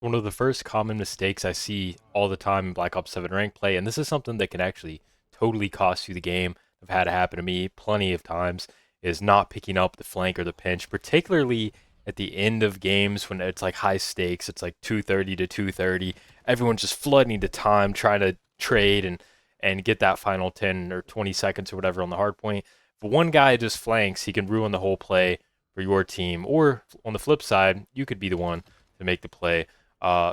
One of the first common mistakes I see all the time in Black Ops 7 rank play, and this is something that can actually totally cost you the game. I've had it happen to me plenty of times, is not picking up the flank or the pinch, particularly at the end of games when it's like high stakes. It's like 230 to 230. Everyone's just flooding to time, trying to trade and get that final 10 or 20 seconds or whatever on the hard point. If one guy just flanks, he can ruin the whole play for your team. Or on the flip side, you could be the one to make the play.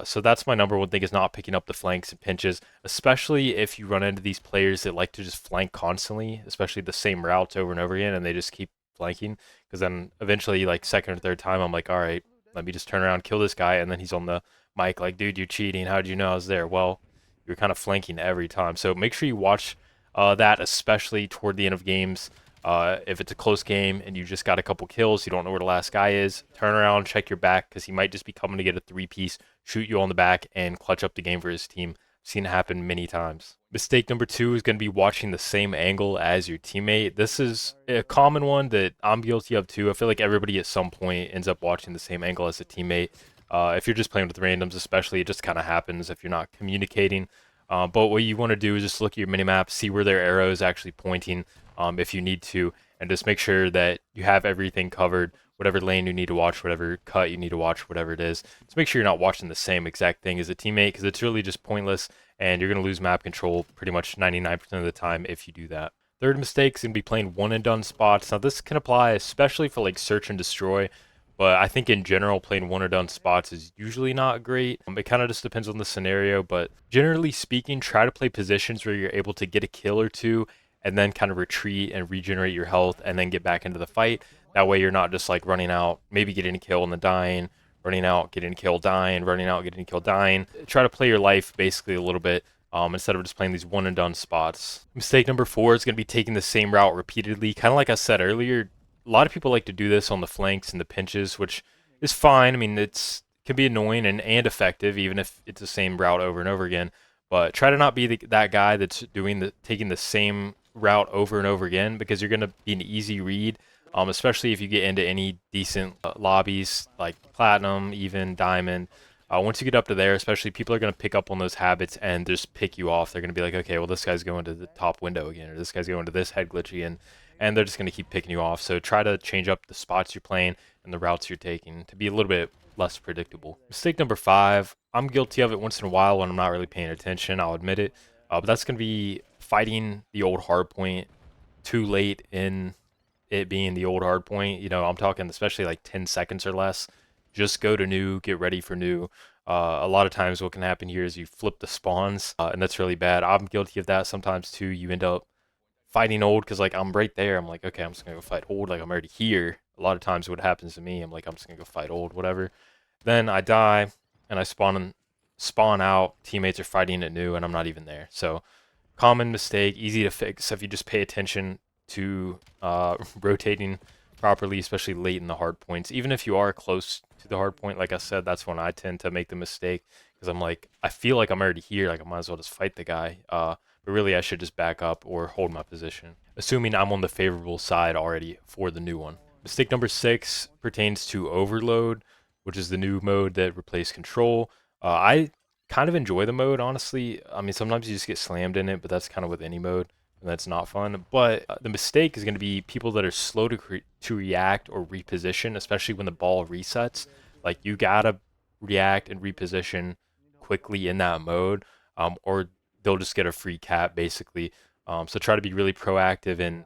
So that's my number one thing is not picking up the flanks and pinches, especially if you run into these players that like to just flank constantly, especially the same routes over and over again, and they just keep flanking. Because then eventually, like second or third time, I'm like, all right, let me just turn around, kill this guy, and then he's on the mic like, dude, you're cheating. How did you know I was there? Well, you're kind of flanking every time. So make sure you watch that, especially toward the end of games. If it's a close game and you just got a couple kills, you don't know where the last guy is, turn around, check your back because he might just be coming to get a three-piece, shoot you on the back, and clutch up the game for his team. I've seen it happen many times. Mistake number two is going to be watching the same angle as your teammate. This is a common one that I'm guilty of too. I feel like everybody at some point ends up watching the same angle as a teammate. If you're just playing with randoms, especially, it just kind of happens if you're not communicating. But what you want to do is just look at your minimap, see where their arrow is actually pointing if you need to, and just make sure that you have everything covered, whatever lane you need to watch, whatever cut you need to watch, whatever it is. Just make sure you're not watching the same exact thing as a teammate because it's really just pointless and you're going to lose map control pretty much 99% of the time if you do that. Third mistake is going to be playing one and done spots. Now this can apply especially for like search and destroy, but I think in general playing one and done spots is usually not great. It kind of just depends on the scenario, but generally speaking, try to play positions where you're able to get a kill or two and then kind of retreat and regenerate your health and then get back into the fight. That way you're not just like running out, maybe getting a kill and then dying, running out, getting a kill, dying, running out, getting a kill, dying. Try to play your life basically a little bit instead of just playing these one and done spots. Mistake number four is going to be taking the same route repeatedly. Kind of like I said earlier, a lot of people like to do this on the flanks and the pinches, which is fine. I mean, it's can be annoying and effective even if it's the same route over and over again. But try to not be that guy that's taking the same route over and over again because you're going to be an easy read, especially if you get into any decent lobbies like platinum, even diamond. Once you get up to there, especially people are going to pick up on those habits and just pick you off. They're going to be like, okay, well, this guy's going to the top window again, or this guy's going to this head glitch again, and they're just going to keep picking you off. So try to change up the spots you're playing and the routes you're taking to be a little bit less predictable. Mistake number five, I'm guilty of it once in a while when I'm not really paying attention, I'll admit it. But that's going to be fighting the old hard point too late in it being the old hard point. You know, I'm talking especially like 10 seconds or less. Just go to new, get ready for new. A lot of times what can happen here is you flip the spawns, and that's really bad. I'm guilty of that sometimes too. You end up fighting old because like I'm right there. I'm like, okay, I'm just gonna go fight old. Like I'm already here. A lot of times what happens to me, I'm like, I'm just gonna go fight old, whatever. Then I die and I spawn out. Teammates are fighting at new, and I'm not even there. So common mistake, easy to fix if you just pay attention to rotating properly, especially late in the hard points. Even if you are close to the hard point, like I said, that's when I tend to make the mistake because I'm like, I feel like I'm already here. Like I might as well just fight the guy. But really, I should just back up or hold my position, assuming I'm on the favorable side already for the new one. Mistake number six pertains to overload, which is the new mode that replaced control. I kind of enjoy the mode, honestly. I mean, sometimes you just get slammed in it, but that's kind of with any mode, and that's not fun. But the mistake is going to be people that are slow to react or reposition, especially when the ball resets. Like you gotta react and reposition quickly in that mode, or they'll just get a free cap basically. So try to be really proactive and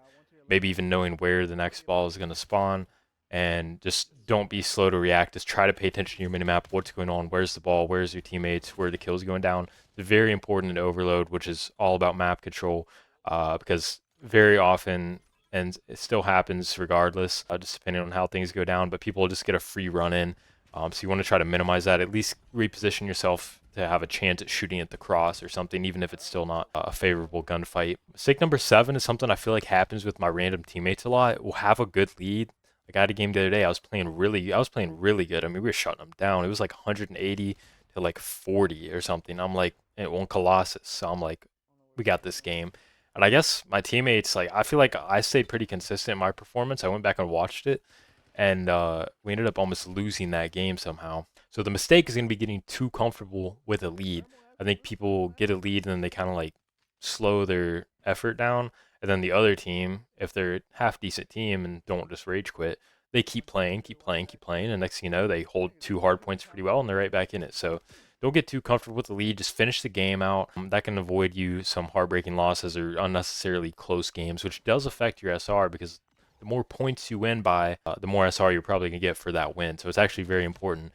maybe even knowing where the next ball is going to spawn and just don't be slow to react. Just try to pay attention to your minimap, what's going on, where's the ball, where's your teammates, where the kills going down. It's very important in Overload, which is all about map control, because very often, and it still happens regardless, just depending on how things go down, but people just get a free run in. So you want to try to minimize that, at least reposition yourself to have a chance at shooting at the cross or something, even if it's still not a favorable gunfight. Mistake number seven is something I feel like happens with my random teammates a lot. We'll have a good lead. Like I had a game the other day, I was playing really good. I mean, we were shutting them down. It was like 180 to like 40 or something. I'm like, it won Colossus. So I'm like, we got this game. And I guess my teammates, like, I feel like I stayed pretty consistent in my performance. I went back and watched it, and we ended up almost losing that game somehow. So the mistake is going to be getting too comfortable with a lead. I think people get a lead and then they kind of like slow their effort down. And then the other team, if they're a half decent team and don't just rage quit, they keep playing, keep playing, keep playing. And next thing you know, they hold 2 hard points pretty well and they're right back in it. So don't get too comfortable with the lead. Just finish the game out. That can avoid you some heartbreaking losses or unnecessarily close games, which does affect your SR because the more points you win by, the more SR you're probably going to get for that win. So it's actually very important.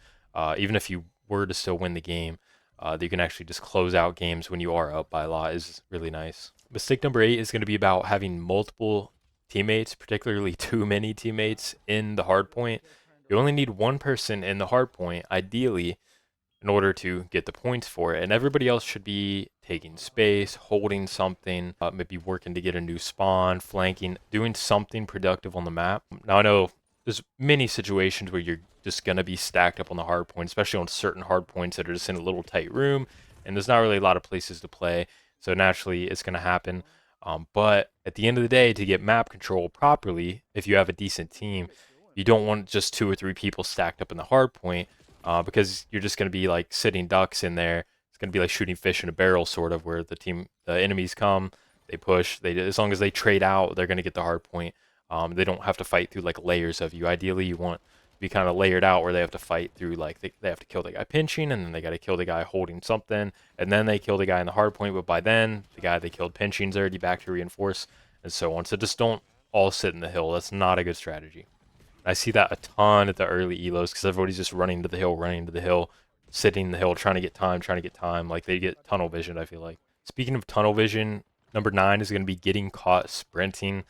Even if you were to still win the game, that you can actually just close out games when you are up by a lot is really nice. Mistake number 8 is going to be about having multiple teammates, particularly too many teammates in the hard point. You only need one person in the hard point, ideally, in order to get the points for it. And everybody else should be taking space, holding something, maybe working to get a new spawn, flanking, doing something productive on the map. Now I know there's many situations where you're just going to be stacked up on the hard point, especially on certain hard points that are just in a little tight room, and there's not really a lot of places to play. So naturally it's going to happen. But at the end of the day, to get map control properly, if you have a decent team, you don't want just 2 or 3 people stacked up in the hard point, because you're just going to be like sitting ducks in there. It's going to be like shooting fish in a barrel, sort of, where the enemies come, they push, as long as they trade out, they're going to get the hard point. They don't have to fight through like layers of you. Ideally, you want to be kind of layered out where they have to fight through like they have to kill the guy pinching, and then they got to kill the guy holding something, and then they kill the guy in the hard point. But by then, the guy they killed pinching's already back to reinforce, and so on. So just don't all sit in the hill. That's not a good strategy. I see that a ton at the early elos because everybody's just running to the hill, sitting in the hill, trying to get time. Like they get tunnel vision, I feel like. Speaking of tunnel vision, number 9 is going to be getting caught sprinting.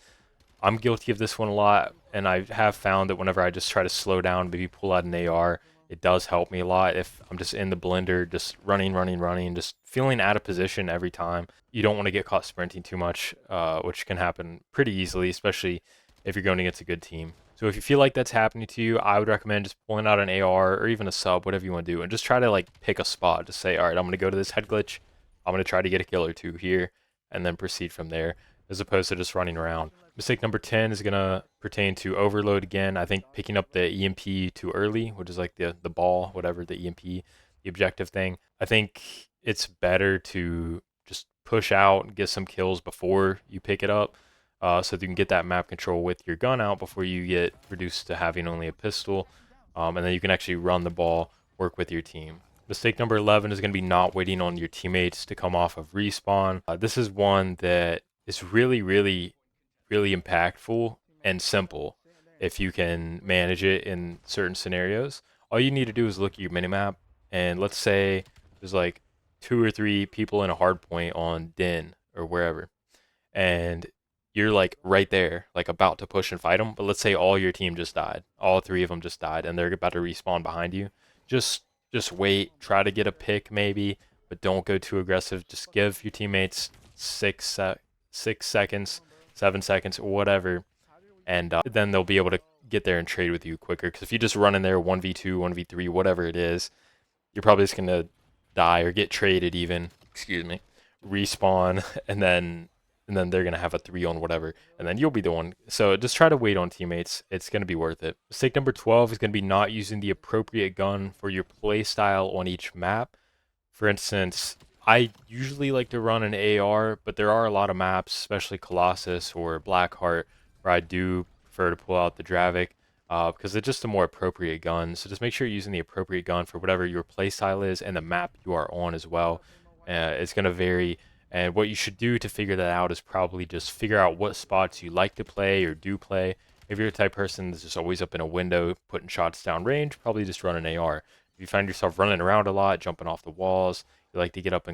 I'm guilty of this one a lot, and I have found that whenever I just try to slow down, maybe pull out an AR, it does help me a lot. If I'm just in the blender, just running, just feeling out of position every time. You don't want to get caught sprinting too much, which can happen pretty easily, especially if you're going against a good team. So if you feel like that's happening to you, I would recommend just pulling out an AR or even a sub, whatever you want to do, and just try to like pick a spot. Just say, all right, I'm going to go to this head glitch. I'm going to try to get a kill or 2 here, and then proceed from there, as opposed to just running around. Mistake number 10 is going to pertain to overload again. I think picking up the EMP too early, which is like the ball, whatever, the EMP, the objective thing. I think it's better to just push out and get some kills before you pick it up. So that you can get that map control with your gun out before you get reduced to having only a pistol. And then you can actually run the ball, work with your team. Mistake number 11 is going to be not waiting on your teammates to come off of respawn. This is one that is really, really, really impactful and simple if you can manage it in certain scenarios. All you need to do is look at your minimap, and let's say there's like 2 or 3 people in a hard point on Den or wherever, and you're like right there, like about to push and fight them. But let's say all your team just died. All 3 of them just died, and they're about to respawn behind you. Just wait. Try to get a pick maybe, but don't go too aggressive. Just give your teammates 6 seconds, 7 seconds, whatever, and then they'll be able to get there and trade with you quicker. Because if you just run in there 1v2, 1v3, whatever it is, you're probably just gonna die or get traded even. Excuse me. Respawn, and then they're going to have a 3 on whatever, and then you'll be the one. So just try to wait on teammates. It's going to be worth it. Mistake number 12 is going to be not using the appropriate gun for your play style on each map. For instance, I usually like to run an AR, but there are a lot of maps, especially Colossus or Blackheart, where I do prefer to pull out the Dravik, because it's just a more appropriate gun. So just make sure you're using the appropriate gun for whatever your play style is and the map you are on as well. It's going to vary. And what you should do to figure that out is probably just figure out what spots you like to play or do play. If you're the type of person that's just always up in a window, putting shots down range, probably just run an AR. If you find yourself running around a lot, jumping off the walls, you like to get up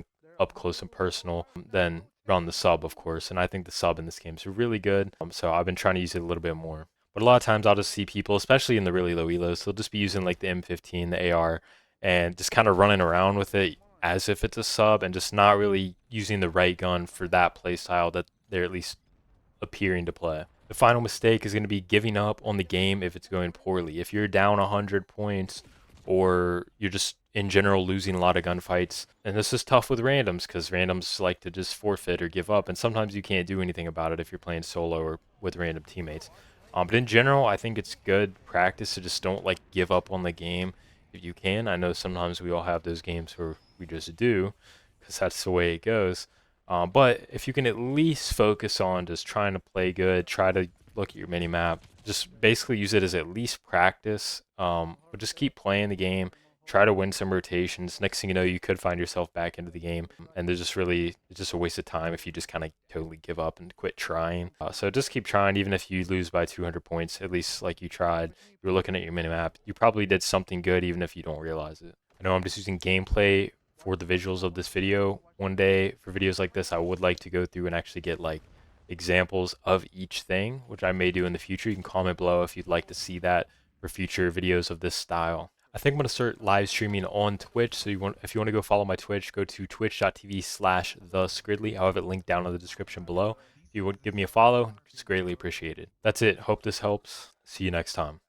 close and personal, then run the sub, of course. And I think the sub in this game is really good. So I've been trying to use it a little bit more. But a lot of times I'll just see people, especially in the really low elos, they'll just be using like the M15, the AR, and just kind of running around with it as if it's a sub, and just not really using the right gun for that playstyle that they're at least appearing to play. The final mistake is going to be giving up on the game if it's going poorly. If you're down 100 points, or you're just in general losing a lot of gunfights, and this is tough with randoms because randoms like to just forfeit or give up, and sometimes you can't do anything about it if you're playing solo or with random teammates. But in general, I think it's good practice to just don't like give up on the game if you can. I know sometimes we all have those games where we just do, because that's the way it goes. But if you can at least focus on just trying to play good, try to look at your mini map, just basically use it as at least practice. But just keep playing the game. Try to win some rotations. Next thing you know, you could find yourself back into the game, and there's just really it's just a waste of time if you just kind of totally give up and quit trying. So just keep trying, even if you lose by 200 points. At least like you tried. You were looking at your minimap. You probably did something good, even if you don't realize it. I know I'm just using gameplay for the visuals of this video. One day for videos like this, I would like to go through and actually get like examples of each thing, which I may do in the future. You can comment below if you'd like to see that for future videos of this style. I think I'm going to start live streaming on Twitch. So if you want to go follow my Twitch, go to twitch.tv/thescridley. I'll have it linked down in the description below. If you would give me a follow, it's greatly appreciated. That's it. Hope this helps. See you next time.